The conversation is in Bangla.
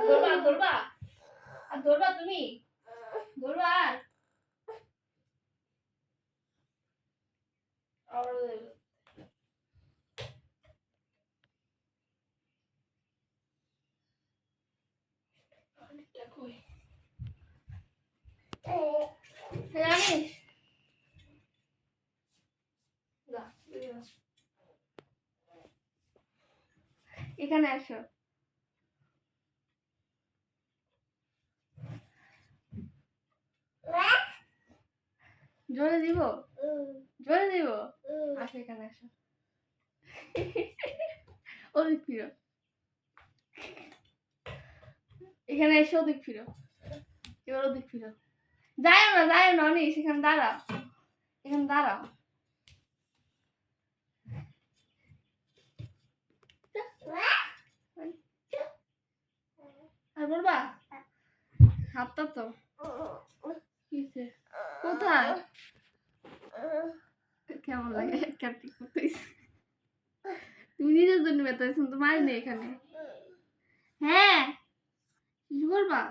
ধরবা ধরবা আর ধরবা তুমি ধরবা আর জানিস এখানে আসো জোরে দিব জোরে দিব আসো এখানে আসো ওদিক ফিরো এখানে এসে ওদিক ফিরো এবার ওদিক ফিরো যায় না অনিস এখানে দাঁড়াও এখানে দাঁড়াও আর বলবা হাতটা তো কিসে কোথায় কেমন লাগে কাটি করতেছ তুমি নিজের জন্য বেতাইছ তোমার নেই এখানে হ্যাঁ কি বলবা